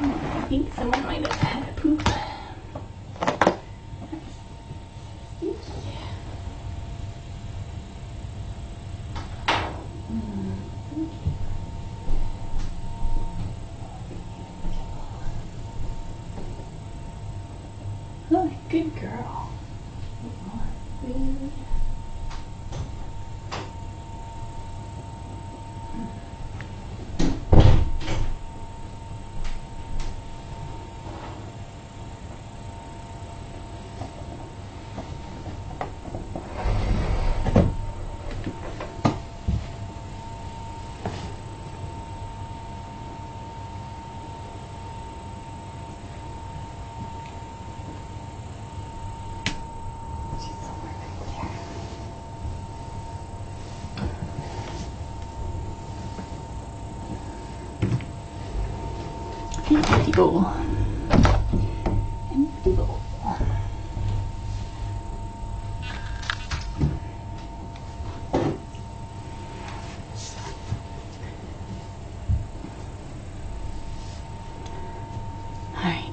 I think someone might have had a poop. Oh, good girl. Food. Empty bowl. Empty bowl. Alright.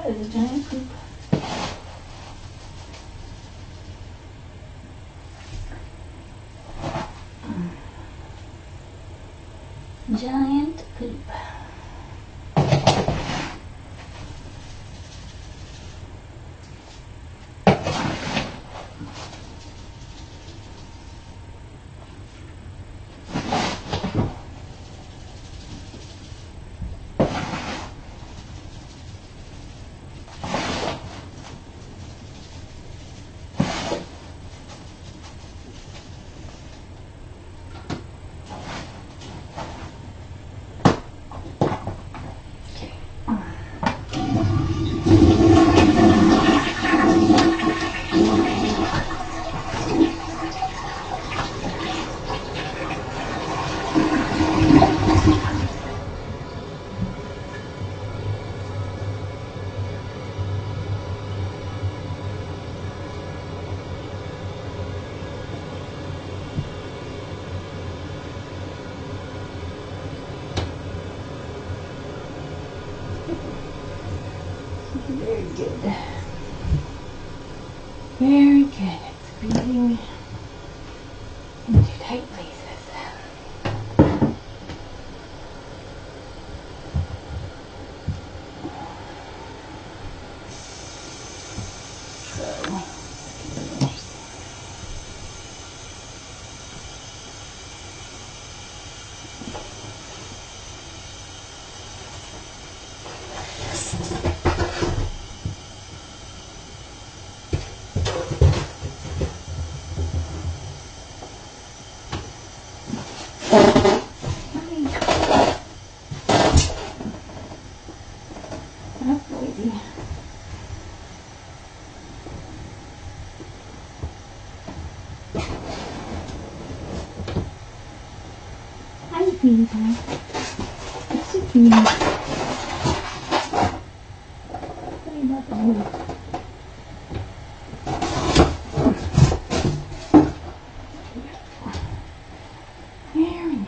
That is a giant poop. Giant poop. Very good. Very good. It's breathing into tight places. Hi, Queenie Pie. It's a Queenie. Sorry about the move. There we go.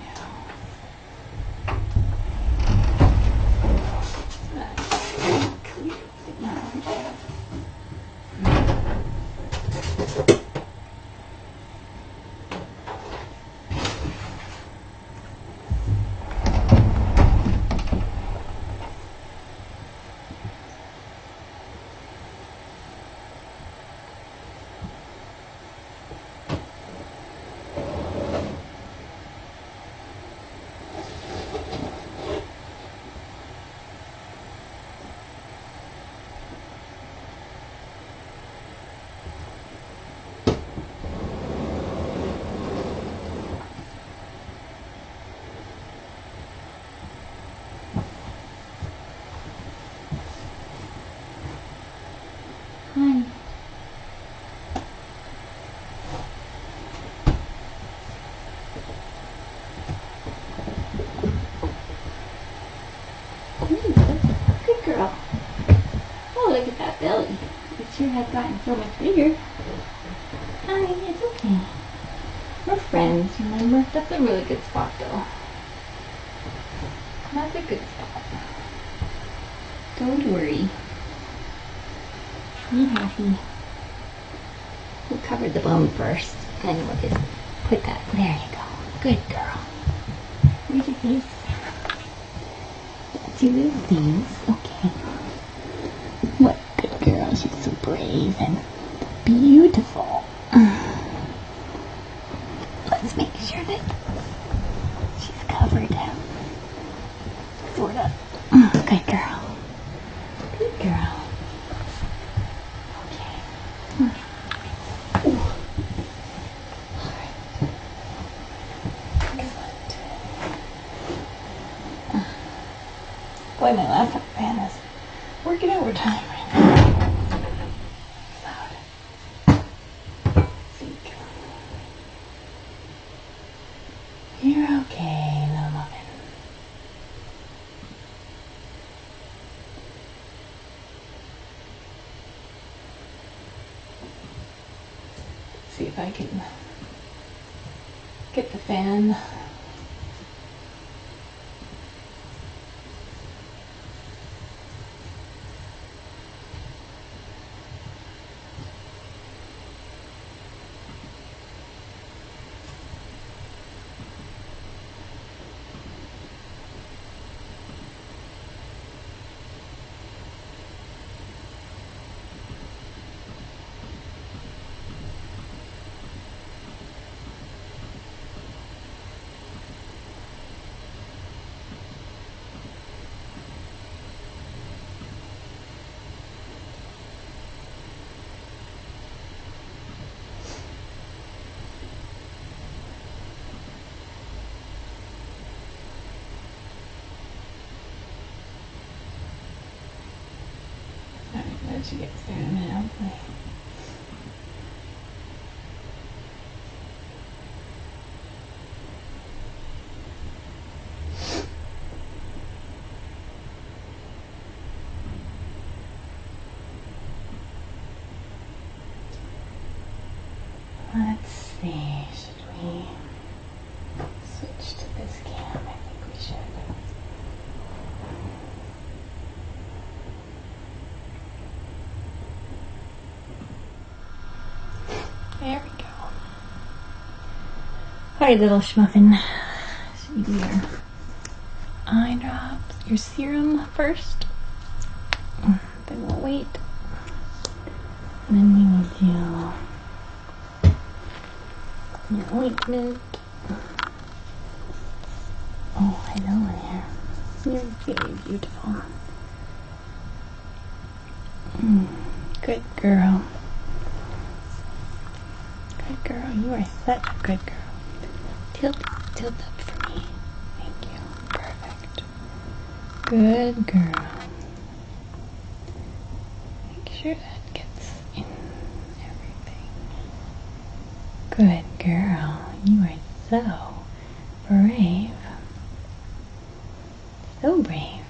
Hi. Good girl. Oh, look at that belly. It sure has gotten so much bigger. Hi, it's okay. We're friends, remember? That's a really good spot, though. That's a good spot. Don't worry. Be happy. We'll cover the bone first, and then we'll just put that. There you go. Good girl. Where's your face? That's your little things. Okay. What good girl. She's so brave and beautiful. Let's make sure that she's covered. Sort of. Good girl. Good girl. Okay. Ooh. Alright. Excellent. Boy, my laptop fan is working overtime right now. Loud. Think. You're okay, little muffin. See if I can get the fan. When she gets there in a minute, hopefully. Let's see, should we switch to this cam? I think we should. There we go. Alright, little schmuffin. Should we do your eye drops, your serum first? Then we'll wait. And then we will do your ointment. Oh, I know here. You're very beautiful. Good girl. Good girl. You are such a good girl. Tilt up for me. Thank you. Perfect. Good girl. Make sure that gets in everything. Good girl. You are so brave. So brave.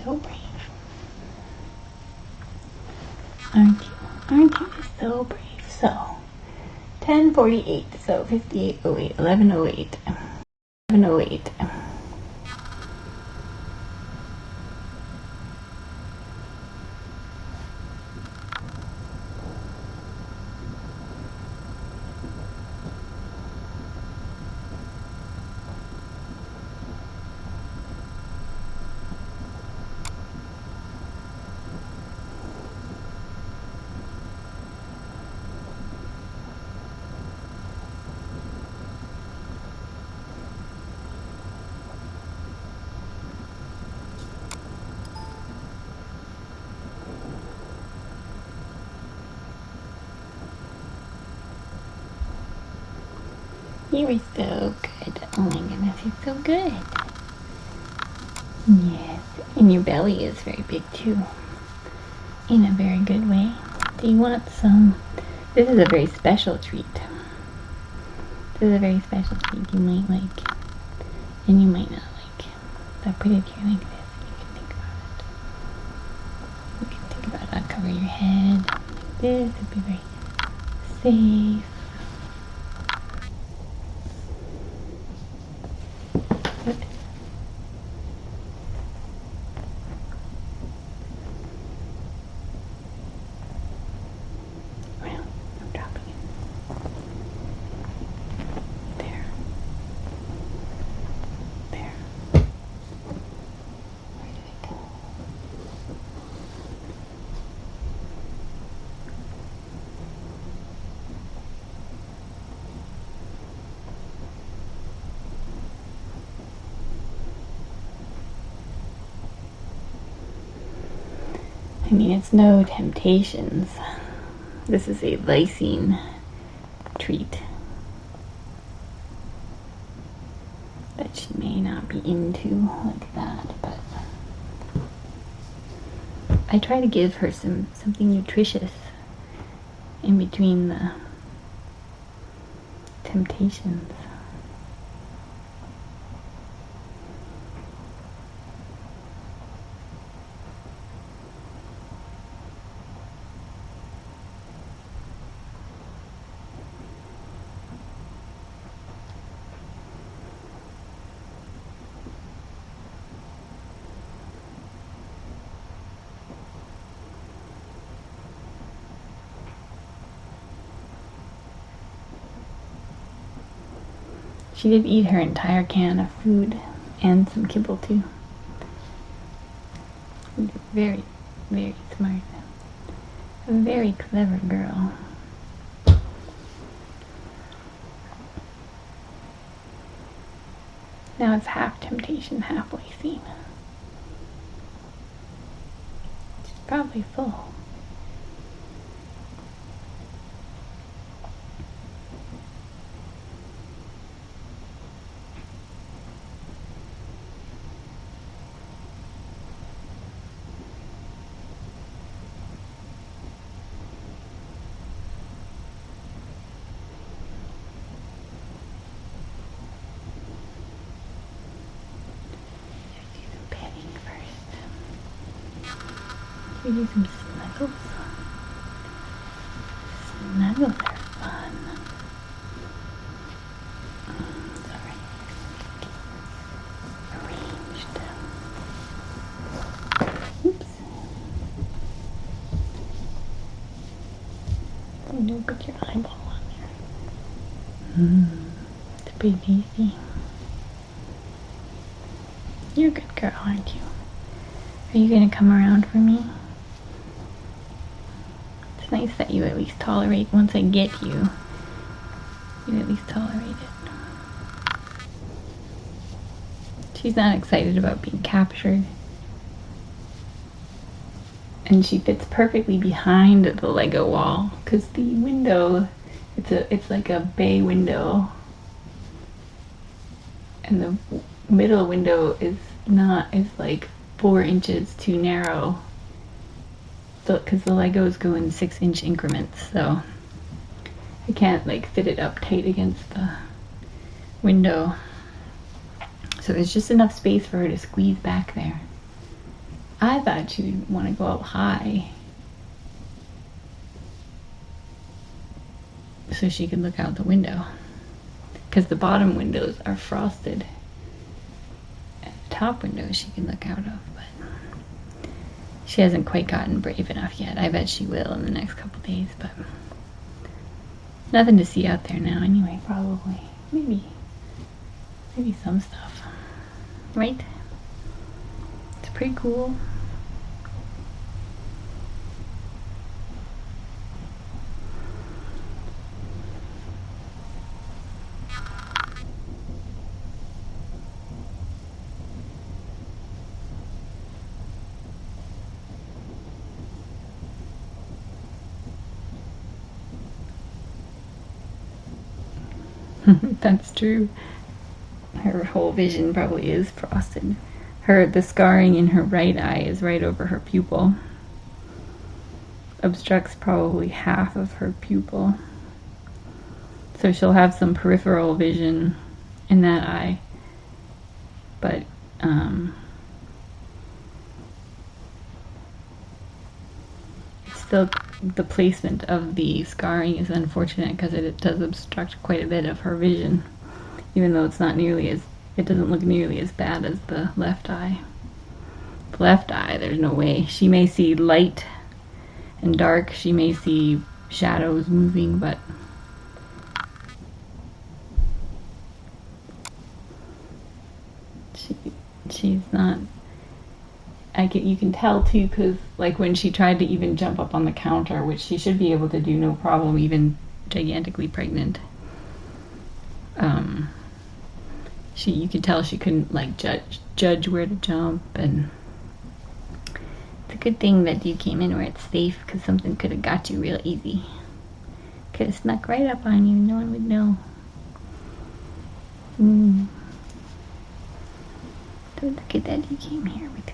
So brave. Aren't you? Aren't you so brave? So, 10:48, so 58:08, 11:08, 11:08. You were so good. Oh my goodness, you're so good. Yes, and your belly is very big too. In a very good way. Do you want some? This is a very special treat. This is a very special treat you might like, and you might not like. So I put it here like this, and you can think about it. You can think about it. I'll cover your head like this. It'll be very safe. Good. Well, I'm dropping it. There. There. Where did it go? I mean, it's no temptations. This is a lysine treat that she may not be into like that, but I try to give her something nutritious in between the temptations. She did eat her entire can of food and some kibble too. Very, very smart. A very clever girl. Now it's half temptation, half lysine. She's probably full. We do some snuggles. Snuggles are fun. Sorry. Arranged. Oops. And don't put your eyeball on there. It's pretty tasty. You're a good girl, aren't you? Are you gonna come around for me? It's nice that you at least tolerate, once I get you, you at least tolerate it. She's not excited about being captured. And she fits perfectly behind the Lego wall, because the window, it's like a bay window. And the middle window is like 4 inches too narrow. So, because the Legos go in 6-inch increments, so I can't like fit it up tight against the window. So there's just enough space for her to squeeze back there. I thought she would want to go up high so she could look out the window, because the bottom windows are frosted and the top windows she can look out of, but she hasn't quite gotten brave enough yet. I bet she will in the next couple days, but nothing to see out there now anyway, probably. Maybe some stuff, right? It's pretty cool. That's true. Her whole vision probably is frosted. The scarring in her right eye is right over her pupil. Obstructs probably half of her pupil. So she'll have some peripheral vision in that eye. But still, the placement of the scarring is unfortunate because it does obstruct quite a bit of her vision, even though it doesn't look nearly as bad as the left eye. The left eye, there's no way. She may see light and dark, she may see shadows moving, but she's not. You can tell too, because like when she tried to even jump up on the counter, which she should be able to do no problem, even gigantically pregnant. You could tell she couldn't like judge where to jump, and it's a good thing that you came in where it's safe, because something could have got you real easy. Could have snuck right up on you, no one would know. So look at that, you came here with me.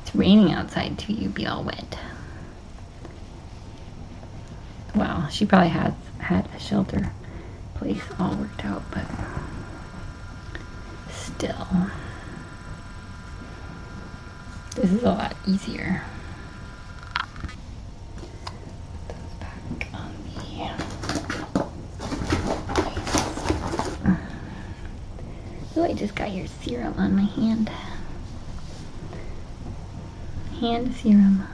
It's raining outside too, you'd be all wet. Well, she probably had a shelter place all worked out, but still, this is a lot easier. Put those back on the. Oh, I just got your serum on my hand. Hand serum.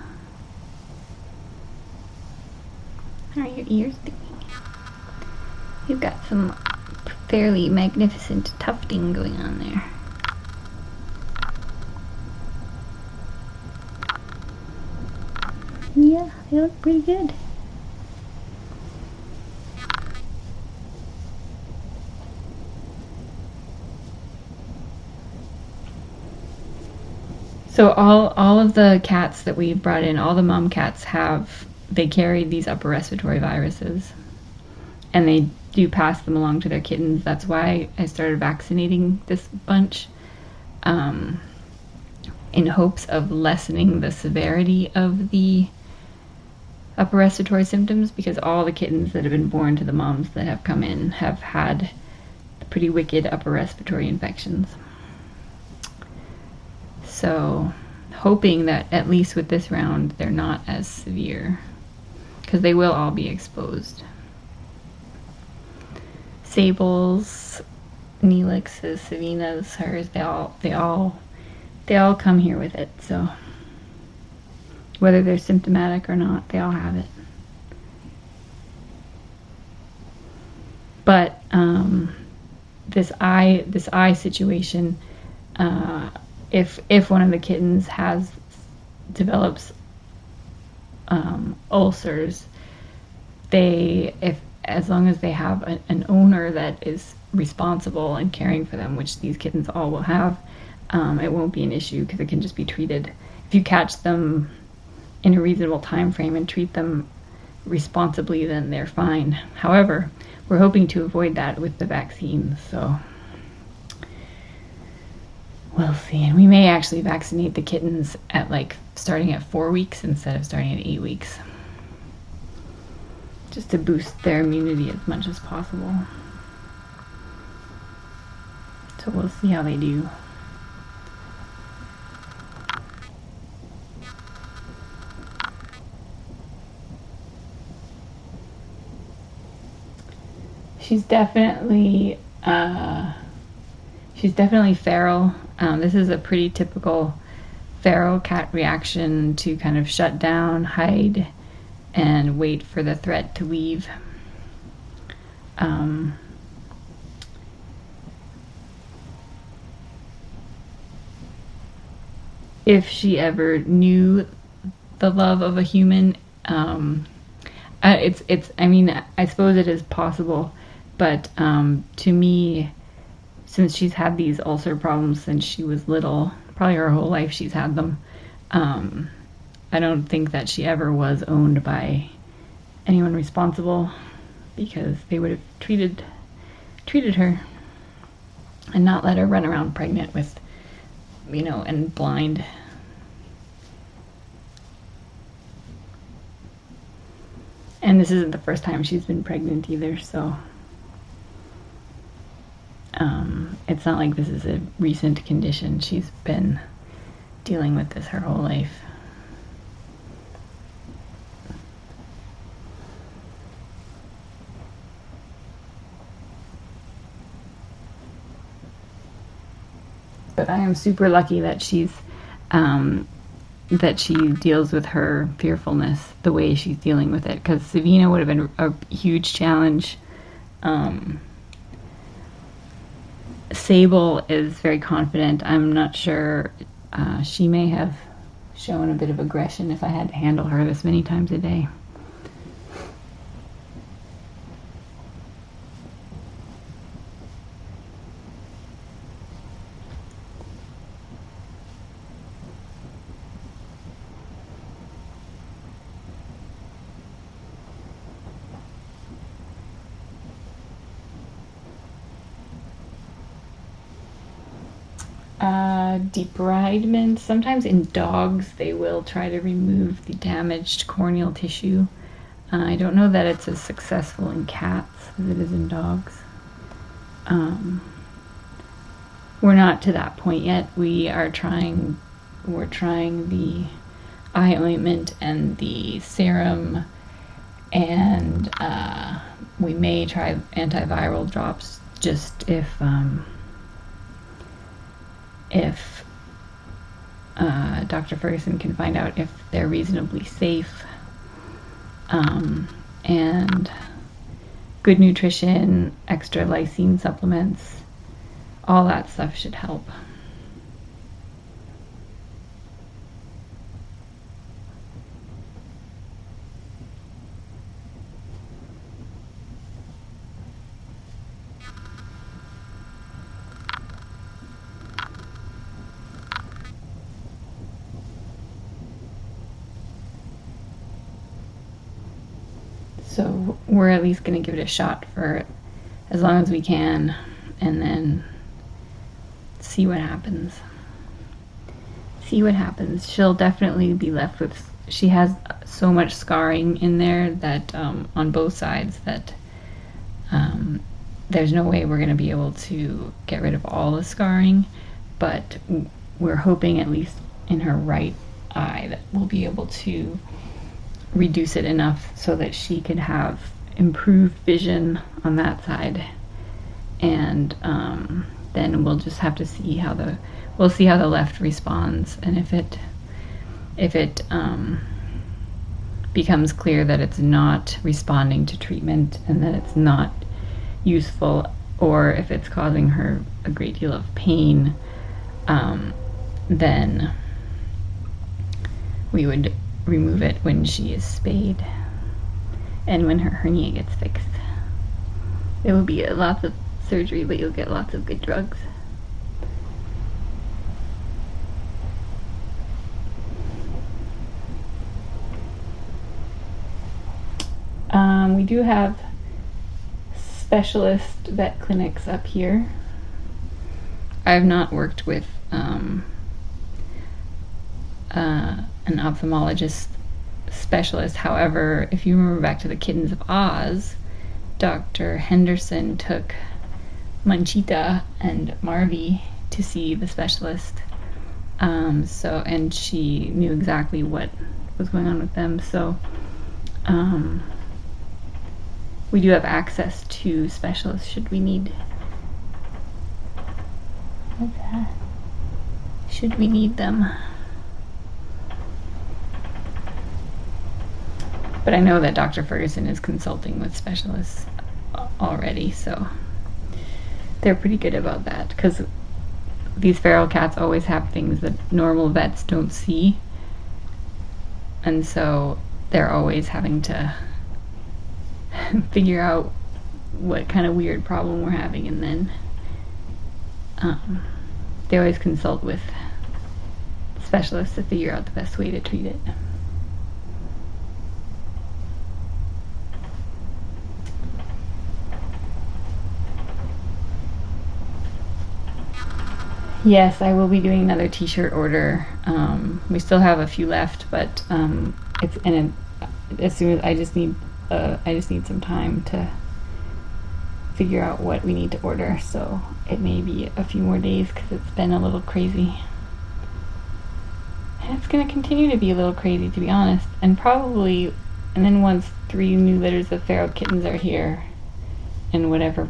How are your ears doing? You've got some fairly magnificent tufting going on there. Yeah, they look pretty good. So all of the cats that we brought in, all the mom cats they carry these upper respiratory viruses, and they do pass them along to their kittens. That's why I started vaccinating this bunch, in hopes of lessening the severity of the upper respiratory symptoms, because all the kittens that have been born to the moms that have come in have had pretty wicked upper respiratory infections. So, hoping that at least with this round they're not as severe, because they will all be exposed. Sable's, Neelix's, Savina's, hers, they all come here with it. So whether they're symptomatic or not, they all have it. But this eye situation, if one of the kittens develops ulcers, as long as they have an owner that is responsible and caring for them, which these kittens all will have, it won't be an issue, because it can just be treated. If you catch them in a reasonable time frame and treat them responsibly, then they're fine. However, we're hoping to avoid that with the vaccine, so we'll see. And we may actually vaccinate the kittens starting at 4 weeks instead of starting at 8 weeks, just to boost their immunity as much as possible. So we'll see how they do. She's definitely feral. This is a pretty typical feral cat reaction, to kind of shut down, hide, and wait for the threat to leave. If she ever knew the love of a human, I suppose it is possible, but to me, since she's had these ulcer problems since she was little, probably her whole life she's had them, I don't think that she ever was owned by anyone responsible. because they would have treated her and not let her run around pregnant with, you know, and blind. And this isn't the first time she's been pregnant either, so it's not like this is a recent condition. She's been dealing with this her whole life. But I am super lucky that she's that she deals with her fearfulness the way she's dealing with it, because Savina would have been a huge challenge. Sable is very confident. I'm not sure. She may have shown a bit of aggression if I had to handle her this many times a day. Debridement. Sometimes in dogs they will try to remove the damaged corneal tissue. I don't know that it's as successful in cats as it is in dogs. We're not to that point yet. We're trying the eye ointment and the serum, and we may try antiviral drops just if Dr. Ferguson can find out if they're reasonably safe. And good nutrition, extra lysine supplements, all that stuff should help. So we're at least going to give it a shot for as long as we can, and then see what happens. She'll definitely be left with, she has so much scarring in there that on both sides that there's no way we're going to be able to get rid of all the scarring, but we're hoping at least in her right eye that we'll be able to reduce it enough so that she could have improved vision on that side, and then we'll just have to see how the left responds, and if it becomes clear that it's not responding to treatment and that it's not useful, or if it's causing her a great deal of pain, then we would remove it when she is spayed and when her hernia gets fixed. It will be lots of surgery, but you'll get lots of good drugs. We do have specialist vet clinics up here. I have not worked with an ophthalmologist specialist. However, if you remember back to the Kittens of Oz, Dr. Henderson took Manchita and Marvy to see the specialist. And she knew exactly what was going on with them. So we do have access to specialists should we need. What's that? Should we need them. But I know that Dr. Ferguson is consulting with specialists already, so they're pretty good about that, because these feral cats always have things that normal vets don't see, and so they're always having to figure out what kind of weird problem we're having, and then they always consult with specialists to figure out the best way to treat it. Yes, I will be doing another t-shirt order. We still have a few left, but it's in as soon as I just need some time to figure out what we need to order, so it may be a few more days because it's been a little crazy. And it's going to continue to be a little crazy, to be honest. And then once 3 new litters of feral kittens are here, and whatever,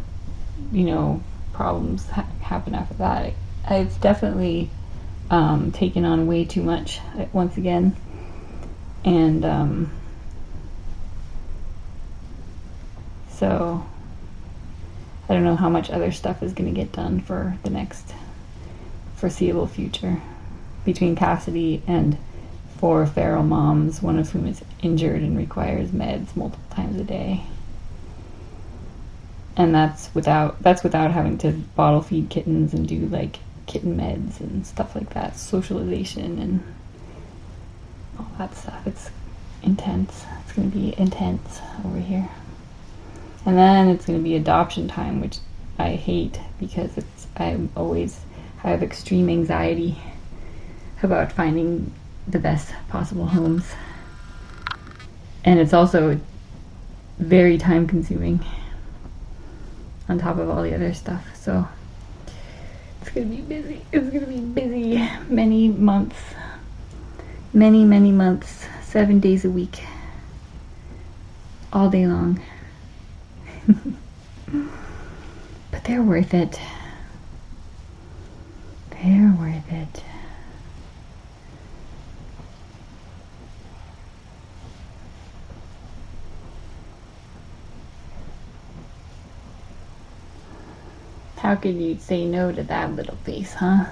problems happen after that, it's definitely taken on way too much once again. And so I don't know how much other stuff is going to get done for the next foreseeable future between Cassidy and 4 feral moms, one of whom is injured and requires meds multiple times a day. And that's without having to bottle feed kittens and do like kitten meds and stuff like that, socialization and all that stuff. It's intense. It's going to be intense over here. And then it's going to be adoption time, which I hate because I have extreme anxiety about finding the best possible homes. And it's also very time consuming on top of all the other stuff. So it's going to be busy. It's going to be busy many months. Many, many months. 7 days a week. All day long. But they're worth it. They're worth it. How could you say no to that little face, huh?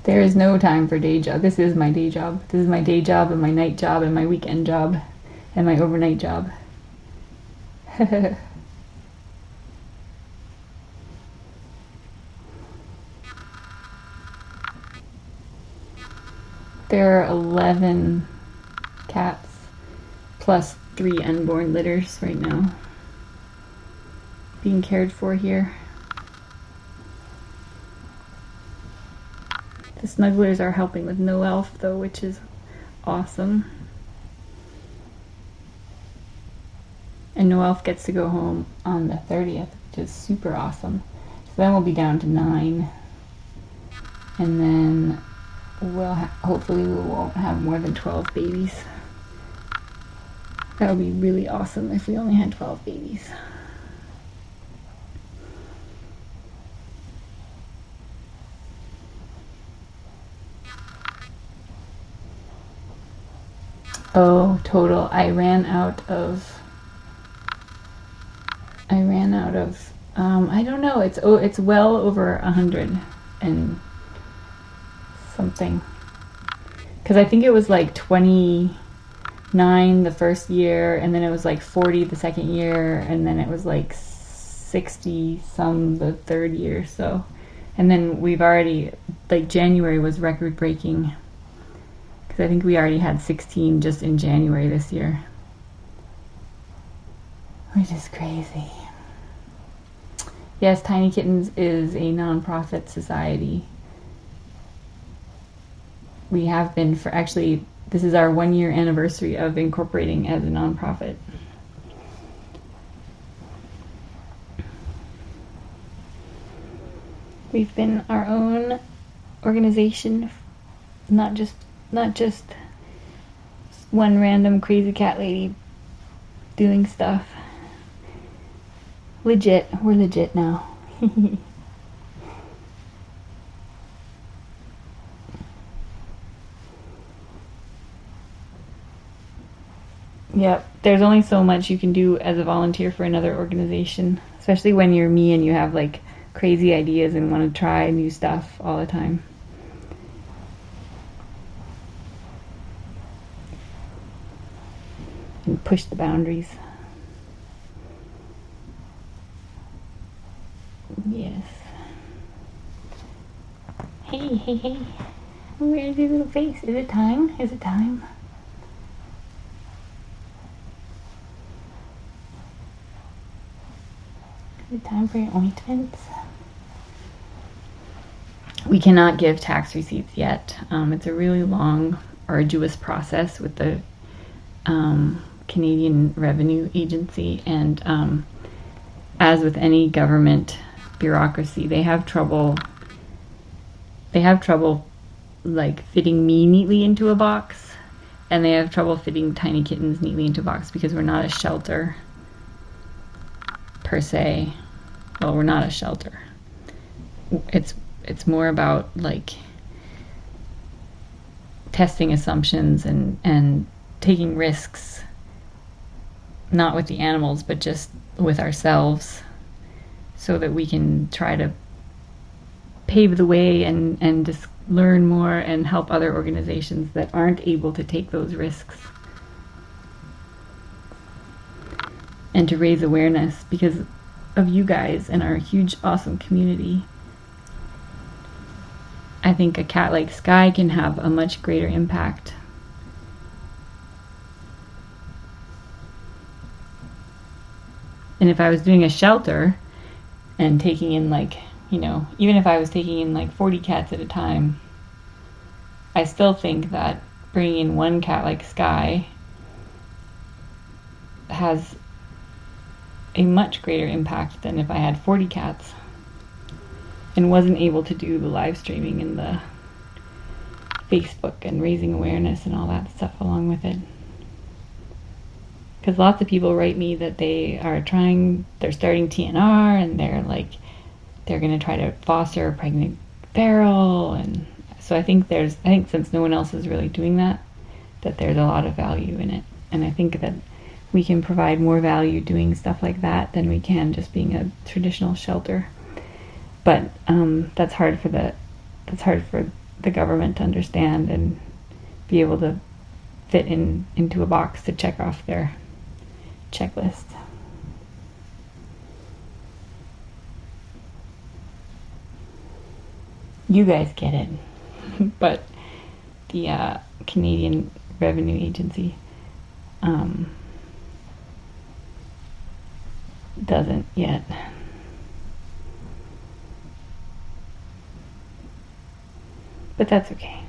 There is no time for day job. This is my day job. This is my day job and my night job and my weekend job and my overnight job. There are 11 cats plus 3 unborn litters right now being cared for here. The snugglers are helping with no elf though, which is awesome. And no elf gets to go home on the 30th, which is super awesome. So then we'll be down to 9. And then hopefully we won't have more than 12 babies. That would be really awesome if we only had 12 babies. Oh, total. I ran out of I don't know, it's well over 100 and something. Because I think it was like 29 the first year, and then it was like 40 the second year, and then it was like 60 some the third year. So, and then we've already, like January was record breaking. Because I think we already had 16 just in January this year. Which is crazy. Yes, Tiny Kittens is a non-profit society. We have been for, actually, this is our 1-year anniversary of incorporating as a non-profit. We've been our own organization, not just one random crazy cat lady doing stuff. Legit. We're legit now. Yep. There's only so much you can do as a volunteer for another organization, especially when you're me and you have like crazy ideas and want to try new stuff all the time. And push the boundaries. Yes. Hey, hey, hey. Where's your little face? Is it time? Is it time? Is it time for your ointments? We cannot give tax receipts yet. It's a really long, arduous process with the Canadian Revenue Agency, and as with any government bureaucracy, they have trouble like fitting me neatly into a box, and they have trouble fitting tiny kittens neatly into a box because we're not a shelter per se. Well, we're not a shelter. It's more about like testing assumptions and taking risks, not with the animals but just with ourselves, so that we can try to pave the way and just learn more and help other organizations that aren't able to take those risks, and to raise awareness because of you guys and our huge awesome community. I think a cat like Skye can have a much greater impact. And if I was doing a shelter and taking in like, even if I was taking in like 40 cats at a time, I still think that bringing in one cat like Skye has a much greater impact than if I had 40 cats and wasn't able to do the live streaming and the Facebook and raising awareness and all that stuff along with it. Because lots of people write me that they're starting TNR, and they're going to try to foster a pregnant feral, and so I think since no one else is really doing that there's a lot of value in it, and I think that we can provide more value doing stuff like that than we can just being a traditional shelter. But that's hard for the government to understand and be able to fit into a box to check off their checklist. You guys get it, but the Canadian Revenue Agency doesn't yet. But that's okay.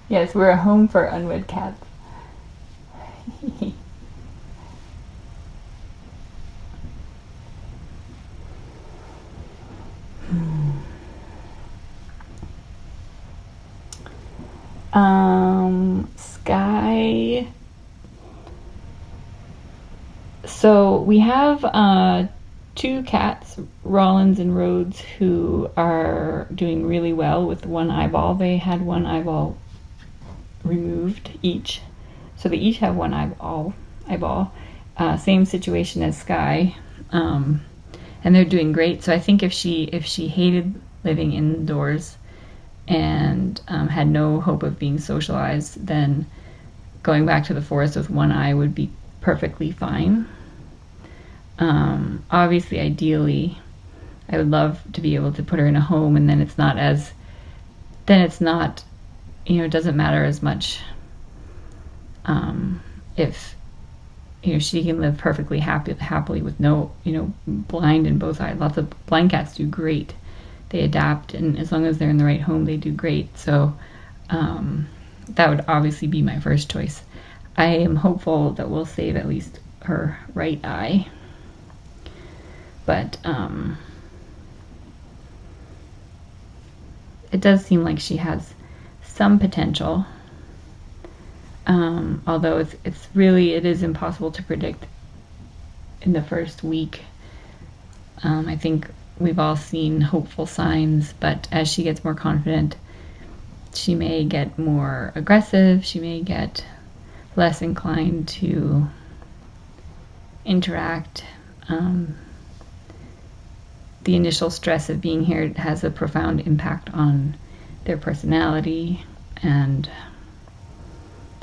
Yes, we're a home for unwed cats. Skye. So we have two cats, Rollins and Rhodes, who are doing really well with one eyeball. They had one eyeball removed each, so they each have one eyeball. Same situation as Skye, and they're doing great. So I think if she hated living indoors and had no hope of being socialized, then going back to the forest with one eye would be perfectly fine. Obviously, ideally, I would love to be able to put her in a home, and then it doesn't matter as much if she can live perfectly happily with no blind in both eyes. Lots of blind cats do great. They adapt, and as long as they're in the right home, they do great. So that would obviously be my first choice. I am hopeful that we'll save at least her right eye, but it does seem like she has some potential, although it is impossible to predict in the first week. I think we've all seen hopeful signs, but as she gets more confident, she may get more aggressive, she may get less inclined to the initial stress of being here has a profound impact on their personality. And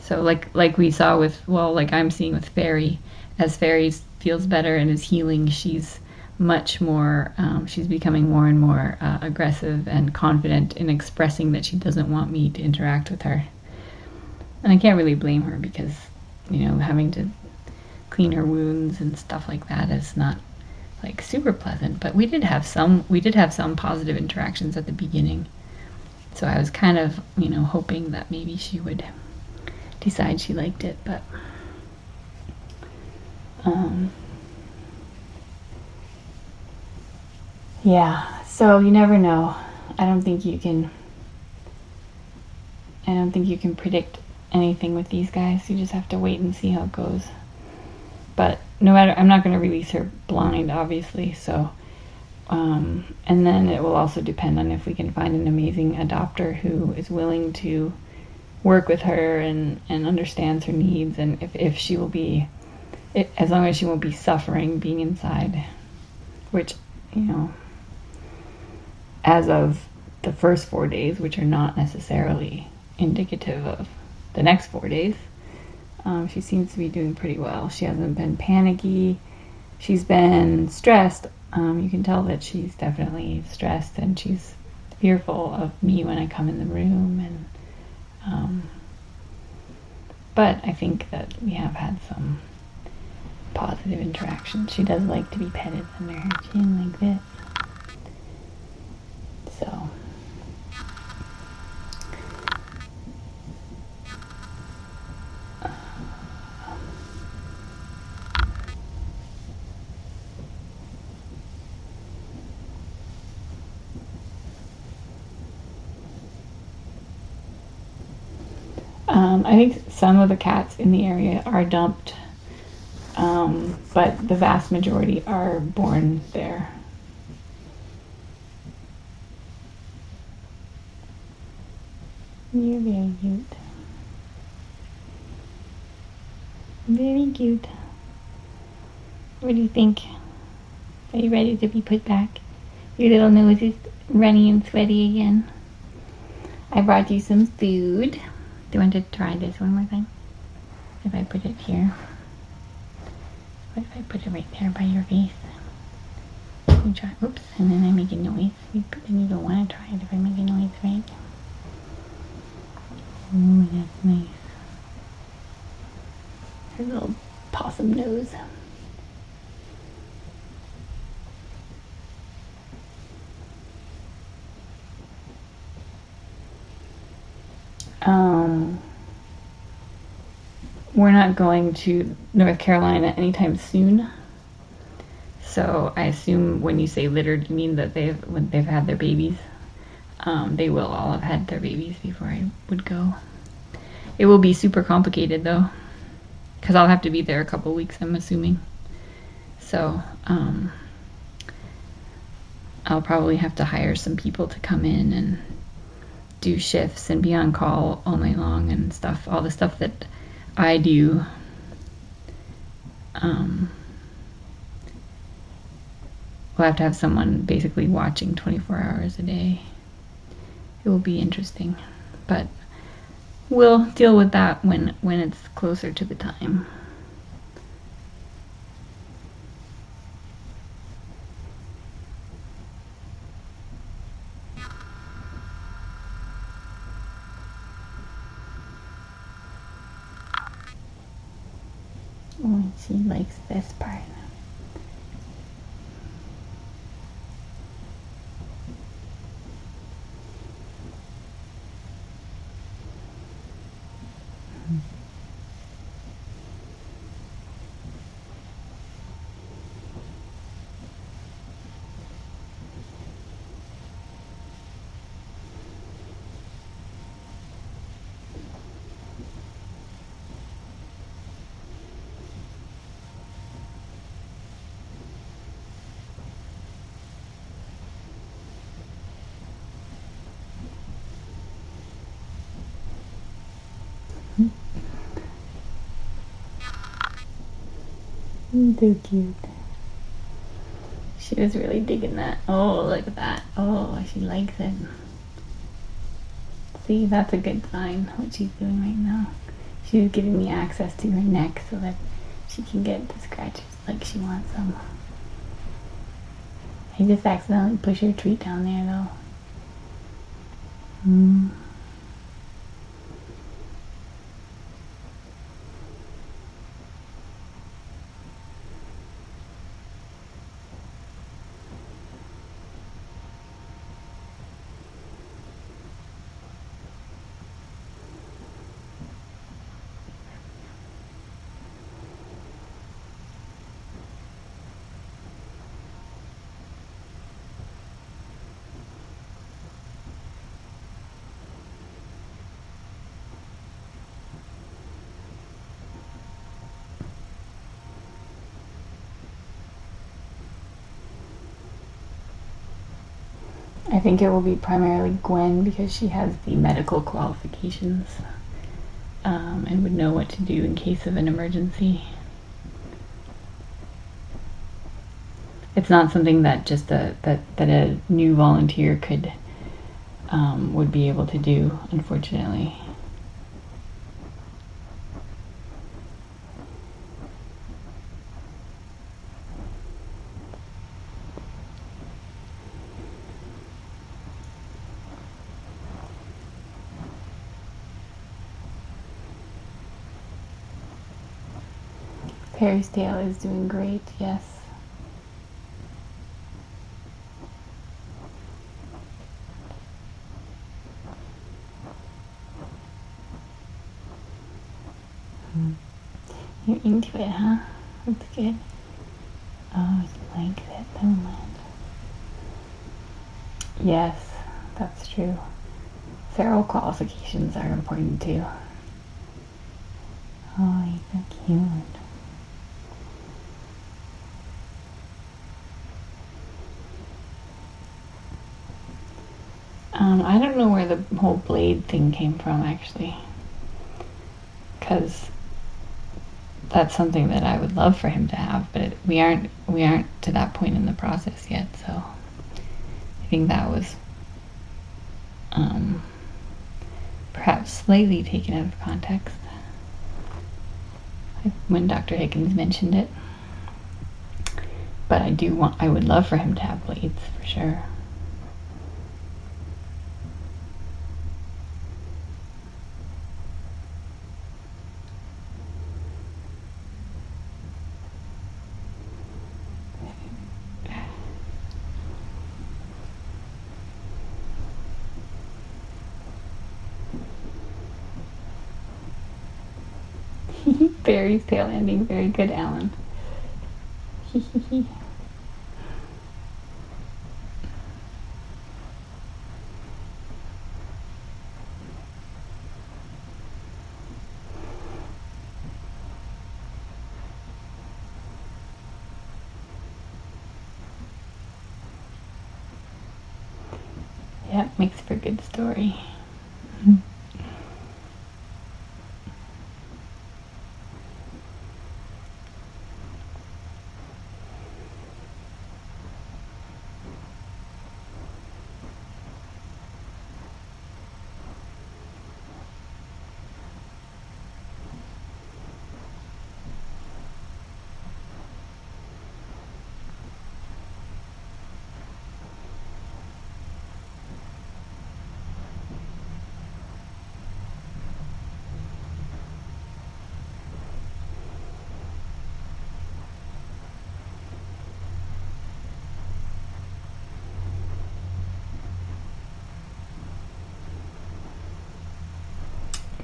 so like we saw with, well, like I'm seeing with Fairy, as Fairy feels better and is healing, she's much more, she's becoming more and more aggressive and confident in expressing that she doesn't want me to interact with her. And I can't really blame her because, you know, having to clean her wounds and stuff like that is not like super pleasant. But we did have some positive interactions at the beginning. So I was kind of, you know, hoping that maybe she would decide she liked it, but yeah, so you never know. I don't think you can predict anything with these guys. You just have to wait and see how it goes. But no matter, I'm not going to release her blind, obviously, so and then it will also depend on if we can find an amazing adopter who is willing to work with her and understands her needs, and if she will be, as long as she won't be suffering being inside, which, you know, as of the first 4 days, which are not necessarily indicative of the next 4 days, she seems to be doing pretty well. She hasn't been panicky. She's been stressed. You can tell that she's definitely stressed, and she's fearful of me when I come in the room. And but I think that we have had some positive interactions. She does like to be petted under her chin like this. So I think some of the cats in the area are dumped, but the vast majority are born there. You're very cute. Very cute. What do you think? Are you ready to be put back? Your little nose is runny and sweaty again. I brought you some food. Do you want to try this one more time? If I put it here. What if I put it right there by your face? You try. Oops. And then I make a noise. Then you don't want to try it if I make a noise, right? Oh, that's nice. Her little possum nose. We're not going to North Carolina anytime soon. So I assume when you say littered, you mean that when they've had their babies. They will all have had their babies before I would go. It will be super complicated though, because I'll have to be there a couple weeks, I'm assuming. So I'll probably have to hire some people to come in and do shifts and be on call all night long and stuff. All the stuff that I do. We'll have to have someone basically watching 24 hours a day. It will be interesting, but we'll deal with that when it's closer to the time. Oh, she likes this part. So cute. She was really digging that. Oh, look at that. Oh, she likes it. See, that's a good sign, what she's doing right now. She's giving me access to her neck so that she can get the scratches like she wants them. I just accidentally pushed her treat down there, though. I think it will be primarily Gwen because she has the medical qualifications and would know what to do in case of an emergency. It's not something that just that a new volunteer could would be able to do, unfortunately. Perry's tail is doing great, yes. You're into it, huh? That's good. Oh, you like that, don't mind. Yes, that's true. Feral qualifications are important too. Oh, he's so cute. I don't know where the whole blade thing came from, actually. Because that's something that I would love for him to have, but we aren't to that point in the process yet, so I think that was perhaps slightly taken out of context when Dr. Higgins mentioned it. But I would love for him to have blades, for sure. Barry's tail ending, very good, Alan. Yep, makes for a good story.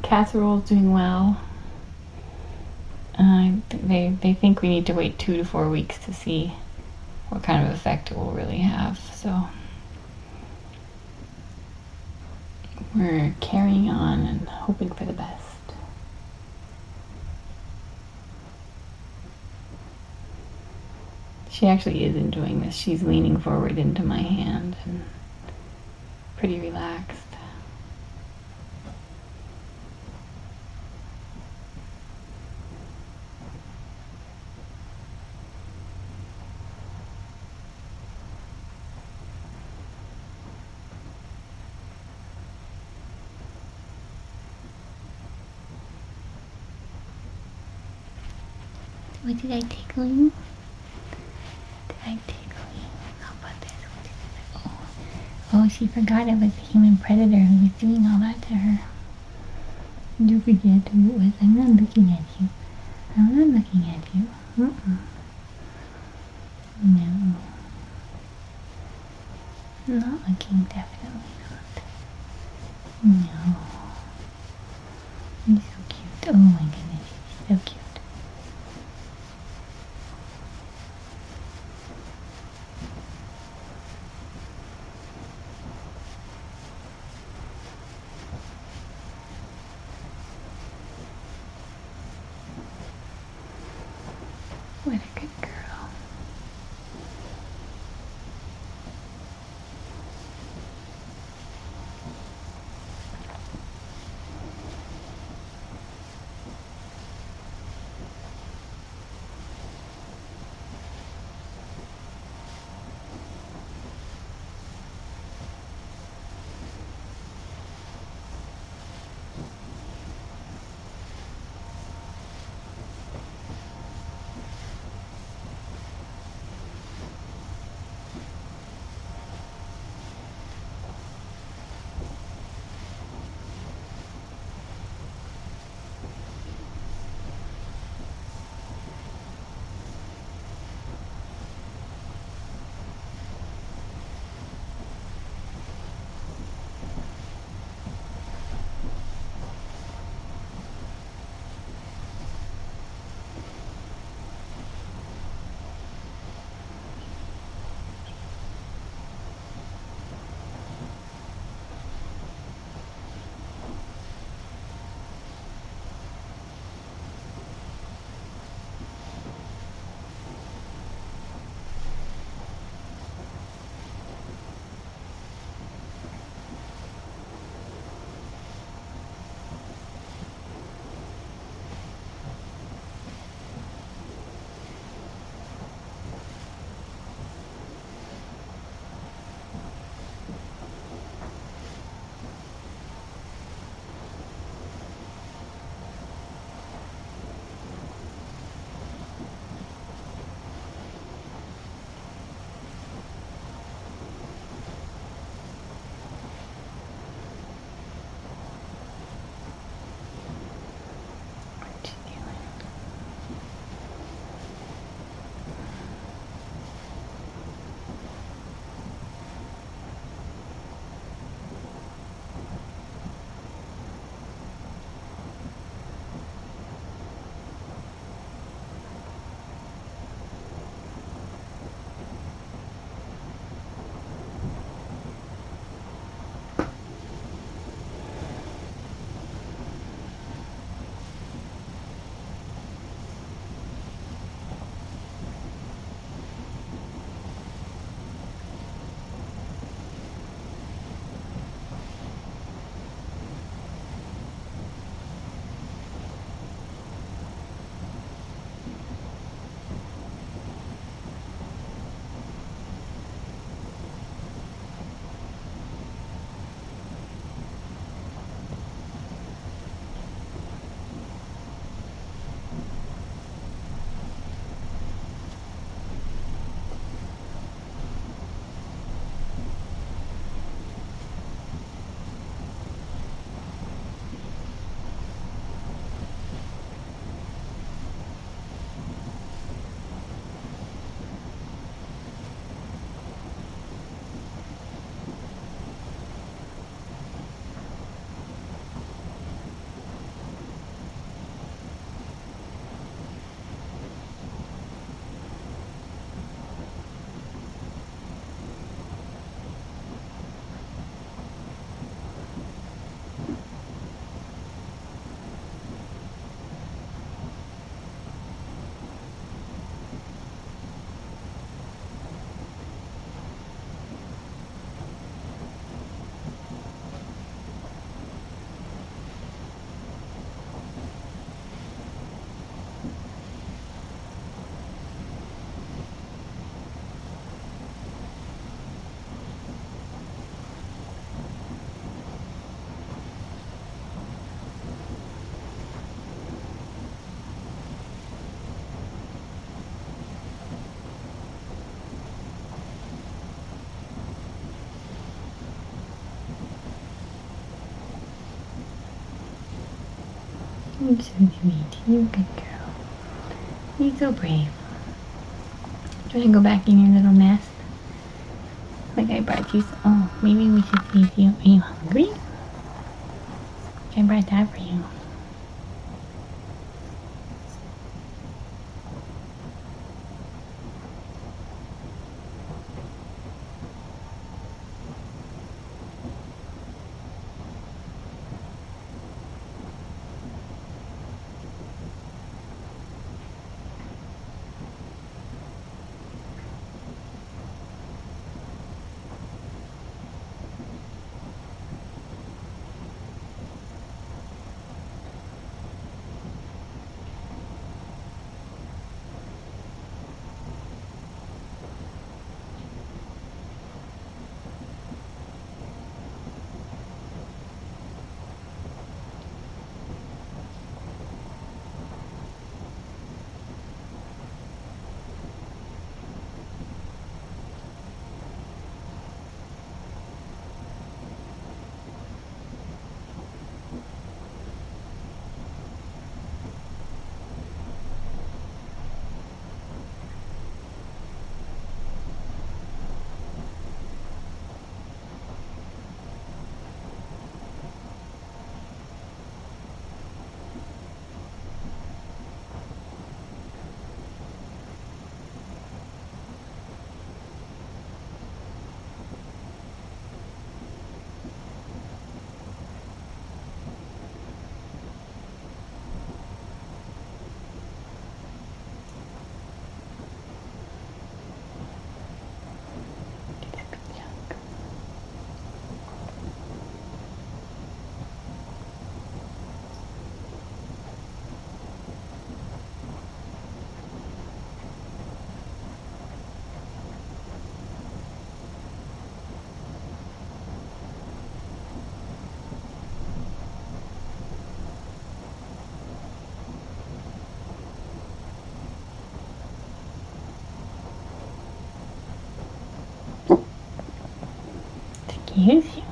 Casserole's doing well. They think we need to wait 2 to 4 weeks to see what kind of effect it will really have, so we're carrying on and hoping for the best. She actually is enjoying this. She's leaning forward into my hand and pretty relaxed. What did I tickle you? Did I tickle you? How about this? What did I, oh, she forgot it was the human predator who was doing all that to her. You forget who it was. I'm not looking at you. I'm not looking at you. No. Not looking, definitely not. No. You're so cute. Oh my goodness, you're so cute. What a good girl. You're so sweet. You're a good girl. You're so brave. Do you want to go back in your little nest? Like I brought you some. Oh, maybe we should feed you. Are you hungry? I brought that for you. Excuse you.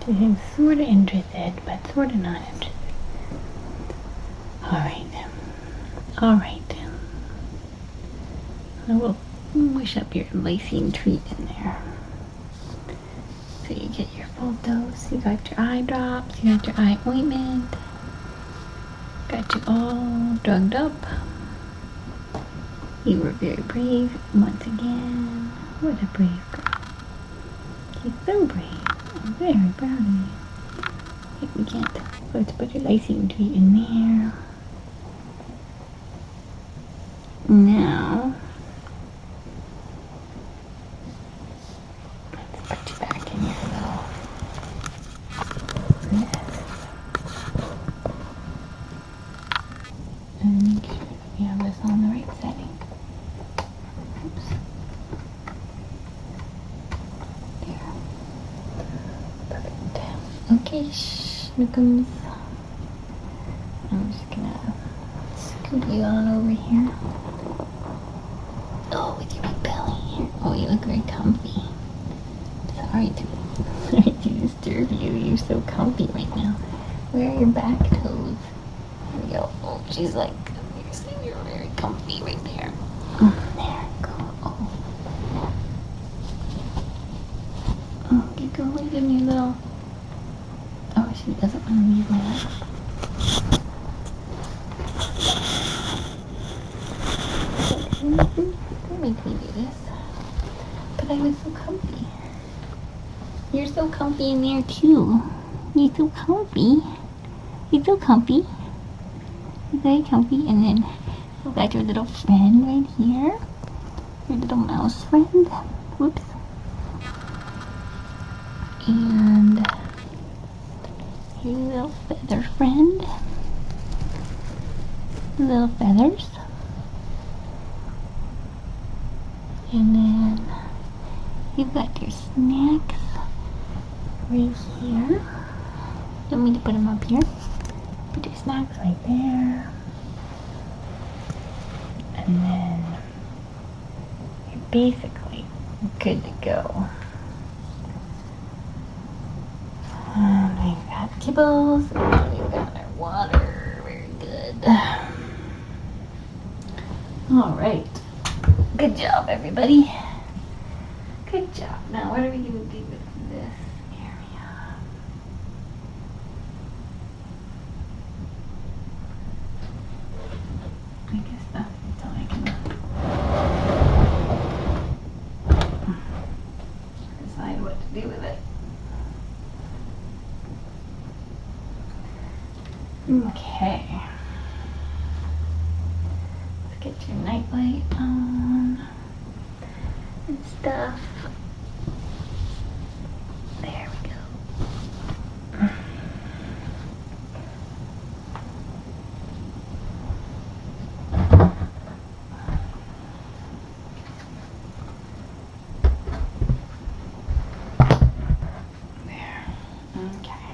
I'm sort of interested, but sort of not interested. Alright. Alright. I will mush up your lysine treat in there. So you get your full dose. You got your eye drops, you got your eye ointment. Got you all drugged up. You were very brave once again. What a brave girl. She's so brave. I'm very proud of you. We can't. Let's put your lysine treat in there. Now, let's put you back in your little nest. And make sure that we have this on the right setting. Oops. There. Perfect. Okay, Snookums. I'm just gonna scoot you on over here. Oh, with your big belly. Oh, you look very comfy. Sorry to disturb you. You're so comfy right now. Where are your back toes? There we go. Oh, she's like, you're very comfy right there. There, go. Oh, you go right in your little. Oh, she doesn't want to leave my lap. make me do this. But I was so comfy. You're so comfy in there too. You're so comfy. You're so comfy. You're very comfy. And then you got your little friend right here. Your little mouse friend. Whoops. And your little feather friend. Little feathers. And then you've got your snacks right here. Don't mean to put them up here. Put your snacks right there. And then you're basically good to go. And we've got kibbles. And we've got our water. Very good. Alright. Good job, everybody. Good job. Now, what are we going to do with this area? I guess that's until I can decide what to do with it. Okay. Let's get your nightlight on and stuff. There we go. There. Okay.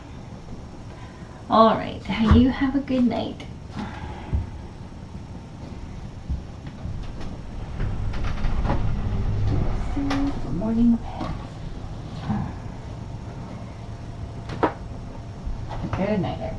All right. You have a good night. Morning pets. Good night, everyone.